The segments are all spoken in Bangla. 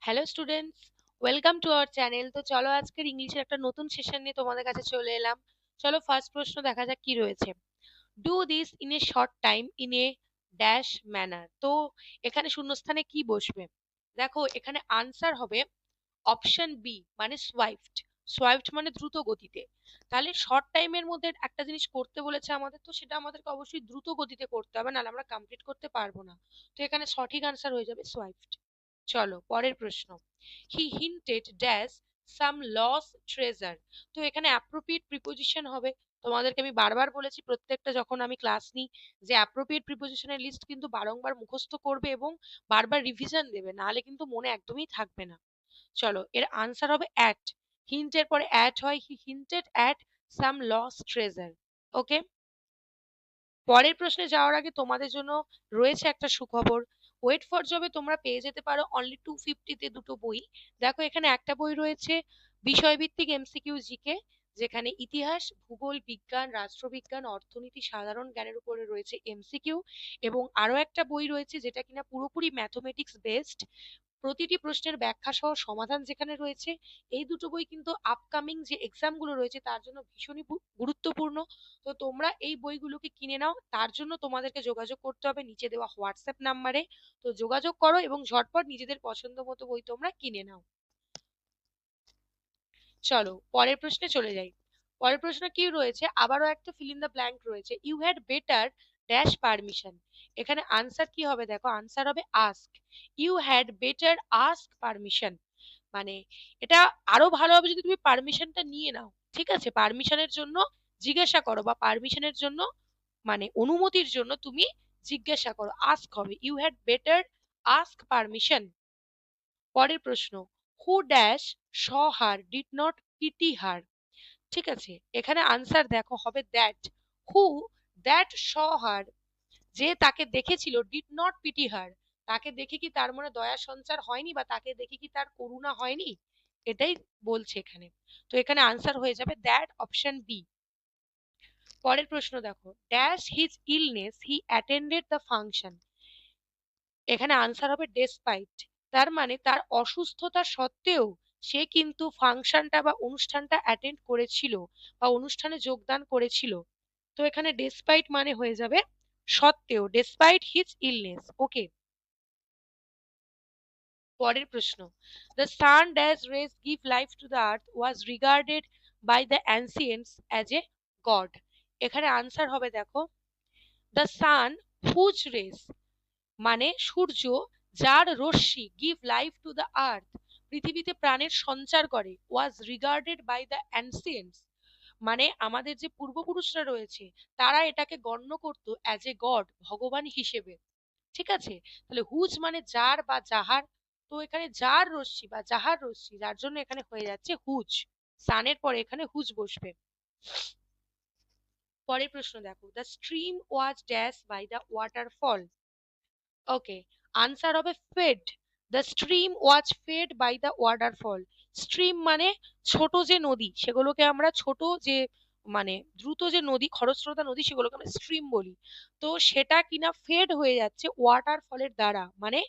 Hello students, welcome to our channel. তো চলো আজকের ইংলিশের একটা নতুন সেশন নিয়ে তোমাদের কাছে চলে এলাম। চলো ফার্স্ট প্রশ্ন দেখা যাক কি রয়েছে। Do this in a short time in a dash manner. তো এখানে শূন্যস্থানে কি বসবে? দেখো এখানে আনসার হবে অপশন বি, মানে সোয়াইফট। সোয়াইফট মানে দ্রুত গতিতে। তাহলে শর্ট টাইমের মধ্যে একটা জিনিস করতে বলেছে আমাদের, তো সেটা আমাদেরকে অবশ্যই দ্রুত গতিতে করতে হবে, নাহলে আমরা কমপ্লিট করতে পারবো না। তো এখানে সঠিক আনসার হয়ে যাবে সোয়াইফট। চলো পরের প্রশ্ন। He hinted dash some lost treasure. তো এখানে অ্যাপ্রোপ্রিয়েট প্রিপোজিশন হবে। তোমাদেরকে আমি বারবার বলেছি প্রত্যেকটা যখন আমি ক্লাস নিই যে অ্যাপ্রোপ্রিয়েট প্রিপোজিশনের লিস্ট কিন্তু বারংবার মুখস্থ করবে এবং বারবার রিভিশন দেবে, নাহলে কিন্তু মনে একদমই থাকবে না। চলো এর আনসার হবে অ্যাট। হিন্টের পরে অ্যাট হয়, he hinted at some lost treasure. Okay, পরের প্রশ্নে যাওয়ার আগে তোমাদের জন্য রয়েছে একটা সুখবর। ওয়েট ফর জবে তোমরা পেয়ে যেতে পারো অনলি 250-তে দুটো বই। দেখো এখানে একটা বই রয়েছে বিষয়ভিত্তিক এমসিকিউ জিকে, যেখানে ইতিহাস, ভূগোল, বিজ্ঞান, রাষ্ট্রবিজ্ঞান, অর্থনীতি, সাধারণ জ্ঞানের উপরে রয়েছে এমসিকিউ। এবং আরো একটা বই রয়েছে যেটা কিনা পুরোপুরি ম্যাথমেটিক্স বেসড, প্রতিটি প্রশ্নের ব্যাখ্যা সহ সমাধান যেখানে রয়েছে। এই দুটো বই কিন্তু আপকামিং যে এক্সাম গুলো রয়েছে তার জন্য ভীষণই গুরুত্বপূর্ণ। তো তোমরা এই বইগুলোকে কিনে নাও, তার জন্য তোমাদেরকে যোগাযোগ করতে হবে নিচে দেওয়া হোয়াটসঅ্যাপ নাম্বারে। তো যোগাযোগ করো এবং ঝটপট নিজেদের পছন্দ মতো বই তোমরা কিনে নাও। চলো পরের প্রশ্নে চলে যাই। পরের প্রশ্ন কি রয়েছে? আবারও একটা ফিল ইন দ্য ব্ল্যাঙ্ক রয়েছে। You had better dash permission. এখানে আনসার কি হবে? দেখো আনসার হবে ask. You had better ask permission, মানে এটা আরো ভালো হবে যদি তুমি পারমিশনটা নিয়ে নাও। ঠিক আছে, পারমিশনের জন্য জিজ্ঞাসা করো, বা পারমিশনের জন্য মানে অনুমতির জন্য তুমি জিজ্ঞাসা করো, আস্ক হবে। You had better ask permission. পরের প্রশ্ন। Who dash saw her did not pity her. ঠিক আছে, এখানে আনসার দেখো হবে দ্যাট। হু দ্যাট স হার, যে তাকে দেখেছিল, ডিড নট পিটি হার, তাকে দেখে কি তার মনে দয়া সঞ্চার হয়নি, বা তাকে দেখে কি তার করুণা হয়নি, এটাই বলছে এখানে। তো এখানে আনসার হয়ে যাবে দ্যাট, অপশন বি। পরের প্রশ্ন দেখো। Dash his illness he attended the function. এখানে আনসার হবে ডেসপাইট। তার মানে তার অসুস্থতা সত্ত্বেও সে কিন্তু ফাংশনটা বা অনুষ্ঠানটা অ্যাটেন্ড করেছিল, বা অনুষ্ঠানে যোগদান করেছিল। তো এখানে ডেসপাইট মানে হয়ে যাবে সত্ত্বেও, ডেসপাইট হিজ ইলনেস। ওকে, পরের প্রশ্ন। The sun dash rays give life to the earth was regarded by the ancients as a god. এখানে আনসার হবে দেখো দ্য সান হুজ রেজ, মানে সূর্য, যার রশ্মি, give life to the earth, পৃথিবীতে প্রাণের সঞ্চার করে, was regarded by the ancients, মানে আমাদের যে পূর্বপুরুষরা রয়েছে তারা এটাকে গণ্য করতো অ্যাজ এ গড, ভগবান হিসেবে। ঠিক আছে, তাহলে হুজ মানে যার বা যাহার। তো এখানে যার রশ্মি বা যাহার রশ্মি, যার জন্য এখানে হয়ে যাচ্ছে হুজ। সানের পরে এখানে হুজ বসবে। পরের প্রশ্ন দেখো। The stream was dash by the waterfall. Okay, answer হবে fed. The stream was fed by the waterfall. Stream মানে ছোট যে নদী, সেগুলোকে আমরা ছোট যে মানে দ্রুত যে নদী, খরস্রোতা নদী, সেগুলোকে আমরা স্ট্রিম বলি। তো সেটা কিনা ফেড হয়ে যাচ্ছে ওয়াটারফলের দ্বারা, মানে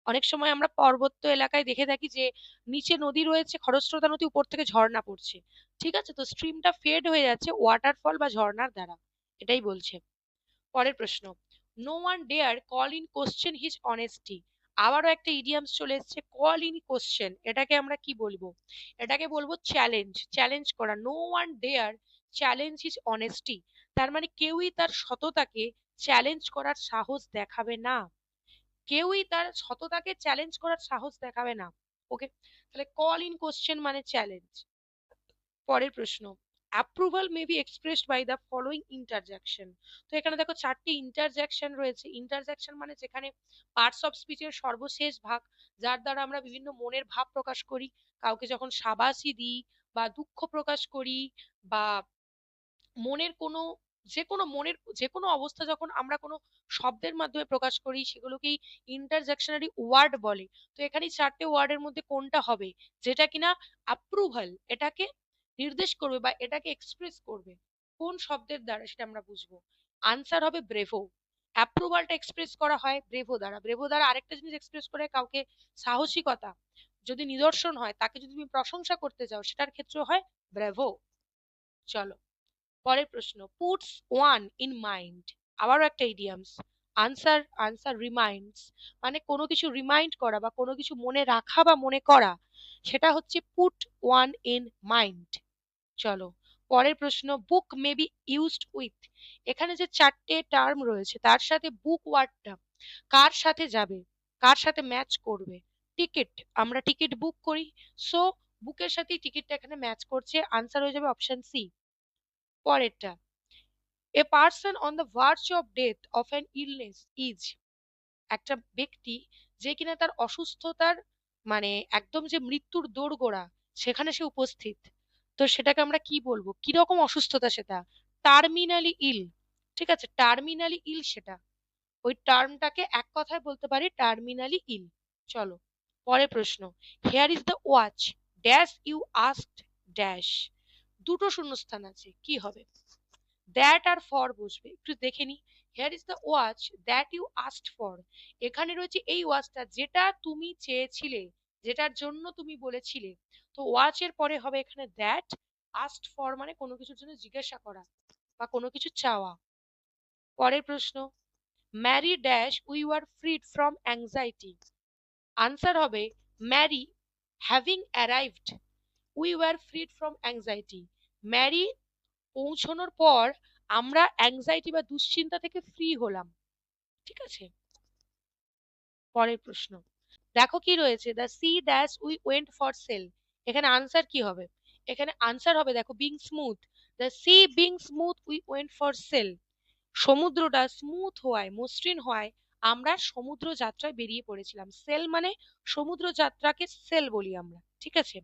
অনেক সময় আমরা পার্বত্য এলাকায় দেখে থাকি যে নিচে নদী রয়েছে, খরস্রোতা নদী, উপর থেকে ঝর্ণা পড়ছে। ঠিক আছে, তো স্ট্রিমটা ফেড হয়ে যাচ্ছে ওয়াটারফল বা ঝর্ণার দ্বারা, এটাই বলছে। পরের প্রশ্ন। No one dare call in question his honesty. আবারও একটা ইডিয়ামস চলে এসেছে, কল ইন কোশ্চেন। এটাকে আমরা কি বলবো? এটাকে বলবো চ্যালেঞ্জ, চ্যালেঞ্জ করা। No one dare challenge his honesty, তার মানে কেউই তার সততাকে চ্যালেঞ্জ করার সাহস দেখাবে না। কেউই তার সততাকে চ্যালেঞ্জ করার সাহস দেখাবে না। ওকে, তাহলে কল ইন কোশ্চেন মানে চ্যালেঞ্জ। পরের প্রশ্ন। Approval may be expressed by the following interjection. তো এখানে দেখো চারটি ইন্টারজ্যাকশন রয়েছে। ইন্টারজ্যাকশন মানে যেখানে পার্টস অফ স্পিচের সর্বশেষ ভাগ, যার দ্বারা আমরা বিভিন্ন মনের ভাব প্রকাশ করি। কাউকে যখন সাবাসি দিই, বা দুঃখ প্রকাশ করি, বা মনের কোনো যে কোনো অবস্থা যখন আমরা কোনো শব্দের মাধ্যমে প্রকাশ করি, সেগুলোকেই ইন্টারজেকশনারি ওয়ার্ড বলে। তো এখানে চারটে ওয়ার্ডের মধ্যে কোনটা হবে যেটা কিনা অ্যাপ্রুভাল এটাকে নির্দেশ করবে বা এটাকে এক্সপ্রেস করবে, কোন শব্দের দ্বারা, সেটা আমরা বুঝবো। আনসার হবে ব্রেভো। অ্যাপ্রুভালটা এক্সপ্রেস করা হয় ব্রেভো দ্বারা। ব্রেভো দ্বারা আরেকটা জিনিস এক্সপ্রেস করে, কাউকে সাহসিকতা যদি নিদর্শন হয়, তাকে যদি তুমি প্রশংসা করতে চাও, সেটার ক্ষেত্রে হয় ব্রেভো। চলো পরের প্রশ্ন, পুটস ওয়ান ইন মাইন্ড, আবারও একটা ইডিয়ামস। আনসার আনসার রিমাইন্ডস, মানে কোনো কিছু রিমাইন্ড করা বা কোনো কিছু মনে রাখা বা মনে করা, সেটা হচ্ছে পুট ওয়ান ইন মাইন্ড। চলো পরের প্রশ্ন, বুক মে বি ইউজড উইথ, এখানে যে চারটে টার্ম রয়েছে তার সাথে বুক ওয়ার্ডটা কার সাথে যাবে, কার সাথে ম্যাচ করবে? টিকিট, আমরা টিকিট বুক করি, সো বুকের সাথেই টিকিটটা এখানে ম্যাচ করছে, আনসার হয়ে যাবে অপশন সি। পরেরটা, a person on the verge of death of an illness is, একটা ব্যক্তি যে কিনা তার অসুস্থতার মানে একদম যে মৃত্যুর দোরগোড়া, সেখানে সে উপস্থিত, তো সেটাকে আমরা কি বলবো, কিরকম অসুস্থতা সেটা? টার্মিনালি ইল, ঠিক আছে, টার্মিনালি ইল সেটা, ওই টার্মটাকে এক কথায় বলতে পারি টার্মিনালি ইল। চলো পরের প্রশ্ন, here is the watch dash you asked dash, দুটো শূন্যস্থান আছে, কি হবে? দ্যাট আর ফর বসবে, একটু দেখে নি। Here is the watch that you asked for, এখানে রয়েছে এই ওয়াচটা যেটা তুমি চেয়েছিলে, যেটার জন্য তুমি বলেছিলে, তো ওয়াচের পরে হবে এখানে দ্যাট, আস্কড ফর মানে কোনো কিছুর জন্য জিজ্ঞাসা করা বা কোনো কিছু চাওয়া। পরের প্রশ্ন, Mary dash we were freed from anxiety, answer হবে Mary having arrived we were freed from anxiety, Mary পৌঁছানোর পর আমরা অ্যাংজাইটি বা দুশ্চিন্তা থেকে ফ্রি হলাম, ঠিক আছে। পরের প্রশ্ন, দেখো কি রয়েছে, the sea dash we went for sale, এখানে আনসার কি হবে? এখানে আনসার হবে দেখো being smooth, the sea being smooth we went for sale, সমুদ্রটা স্মুথ হওয়ায় মসৃণ হওয়ায় আমরা সমুদ্র যাত্রায় বেরিয়ে পড়েছিলাম, সেল মানে সমুদ্র যাত্রাকে সেল বলি আমরা, ঠিক আছে।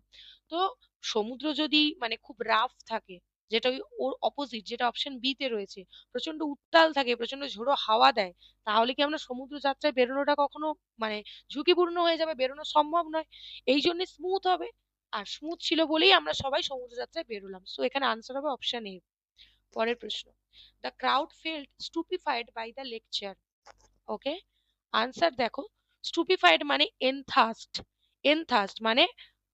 তো সমুদ্র যদি মানে খুব রাফ থাকে, যেটা ওই ওর অপোজিট যেটা অপশন বি তে রয়েছে, প্রচন্ড উত্তাল থাকে, প্রচন্ড ঝোড়ো হাওয়া দেয়, তাহলে কি আমরা সমুদ্র যাত্রায় বেরোনোটা কখনো মানে ঝুঁকিপূর্ণ হয়ে যাবে, বেরোনো সম্ভব নয়, এই জন্য স্মুথ হবে, আর স্মুথ ছিল বলেই আমরা সবাই সমুদ্র যাত্রায় বেরোলাম, সো এখানে আনসার হবে অপশন এ। পরের প্রশ্ন, the crowd felt stupefied by the lecture, okay, answer দেখো, স্টুপিফাইড মানে এনথাস্ট, এনথাস্ট মানে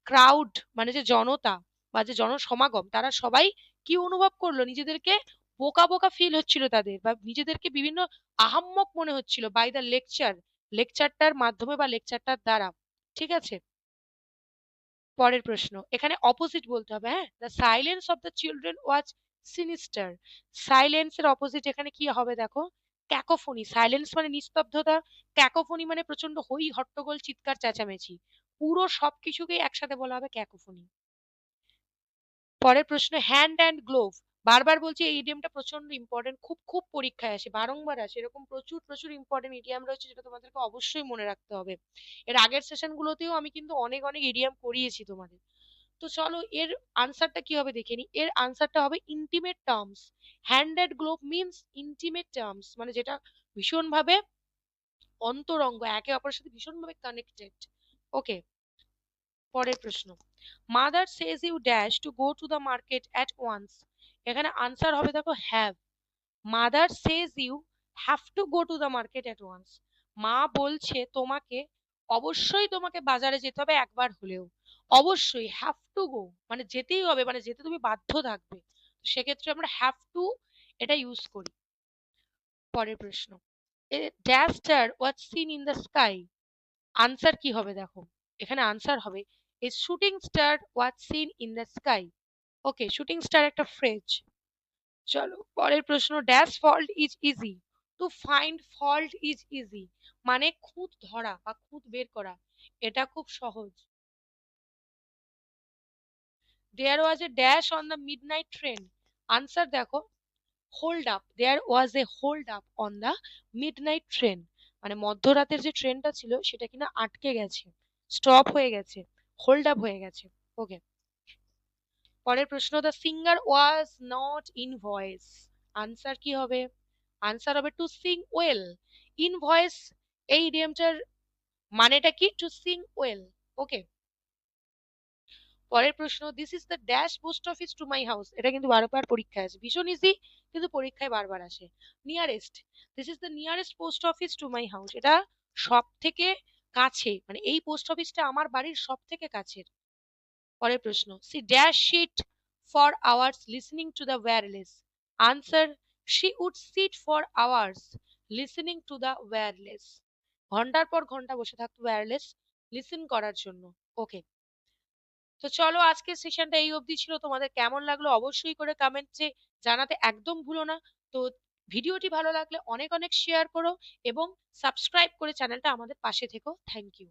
ক্রাউড মানে যে জনতা বা যে জনসমাগম, তারা সবাই কি অনুভব করলো, নিজেদেরকে বোকা বোকা ফিল হচ্ছিল তাদের, বা নিজেদেরকে বিভিন্ন আহাম্মক মনে হচ্ছিল বাই দ্য লেকচার, লেকচারটার মাধ্যমে বা লেকচারটার দ্বারা, ঠিক আছে। পরের প্রশ্ন, এখানে অপোজিট বলতে হবে, হ্যাঁ, the silence of the children was sinister, সাইলেন্সের অপোজিট এখানে কি হবে দেখো, ক্যাকোফোনি, সাইলেন্স মানে নিস্তব্ধতা, ক্যাকোফোনি মানে প্রচন্ড হই হট্টগোল চিৎকার চেঁচামেচি, পুরো সবকিছুকেই একসাথে বলা হবে ক্যাকোফোনি। পরের প্রশ্ন, হ্যান্ড অ্যান্ড গ্লোভ, বারবার বলছি এই ইডিয়ামটা প্রচন্ড ইম্পর্টেন্ট, খুব খুব পরীক্ষায় আসে, বারংবার আসে, এরকম প্রচুর প্রচুর ইম্পর্টেন্ট ইডিয়াম রয়েছে যেটা তোমাদেরকে অবশ্যই মনে রাখতে হবে। এর আগের সেশন গুলোতেও আমি কিন্তু অনেক অনেক ইডিয়াম করিয়েছি তোমাদের। তো চলো এর আনসারটা কি হবে দেখে নি, এর আনসারটা হবে intimate terms, hand and glove means intimate terms, মানে যেটা ভীষণ ভাবে অন্তরঙ্গ, একে অপরের সাথে ভীষণ ভাবে কানেক্টেড, ওকে। পরের প্রশ্ন, mother says you dash to go to the market at once, এখানে আনসার হবে দেখো have, mother says you have to go to the market at once, মা বলছে তোমাকে অবশ্যই তোমাকে বাজারে যেতে হবে একবার হলেও, অবশ্যই হ্যাভ টু গো মানে যেতেই হবে, মানে যেতে তুমি বাধ্য থাকবে, সেক্ষেত্রে আমরা হ্যাভ টু এটা ইউজ করি। পরের প্রশ্ন, a dash star was seen in the sky, answer কি হবে দেখো, এখানে আনসার হবে a shooting star was seen in the sky, okay, shooting star একটা ফ্রেজ। চলো পরের প্রশ্ন, dash fault is easy, to find fault is easy, মানে খুঁত ধরা বা খুঁত বের করা, এটা খুব সহজ। There was a dash on the midnight train, answer দেখো hold up, there was a hold up on the midnight train, মানে মধ্যরাতের যে ট্রেনটা ছিল সেটা কিনা আটকে গেছে, স্টপ হয়ে গেছে, হোল্ড আপ হয়ে গেছে, ওকে। পরের প্রশ্ন, the singer was not in voice, answer কি হবে? আনসার হবে to sing well, in voice এই ইডিয়ামটার মানেটা কি, টু সিং ওয়েল, ওকে। পরের প্রশ্ন, this is the dash post office to my house, এটা কিন্তু বারবার পরীক্ষায় আসে, ভীষণ ইজি কিন্তু পরীক্ষায় বারবার আসে। Nearest, this is the nearest post office to my house, এটা সব থেকে কাছে, মানে এই পোস্ট অফিসটা আমার বাড়ির সব থেকে কাছের। পরের প্রশ্ন, she dash sit for hours listening to the wireless. Answer, she would sit for hours listening to the wireless. ঘন্টার পর ঘন্টা বসে থাকতো ওয়্যারলেস লিসেন করার জন্য। ওকে, তো চলো আজকের সেশনটা এই অবধি ছিল। তোমাদের কেমন লাগলো অবশ্যই করে কমেন্টে জানাতে একদম ভুলো না। তো ভিডিওটি ভালো লাগলে অনেক অনেক শেয়ার করো এবং সাবস্ক্রাইব করে চ্যানেলটা আমাদের পাশে থেকো। Thank you.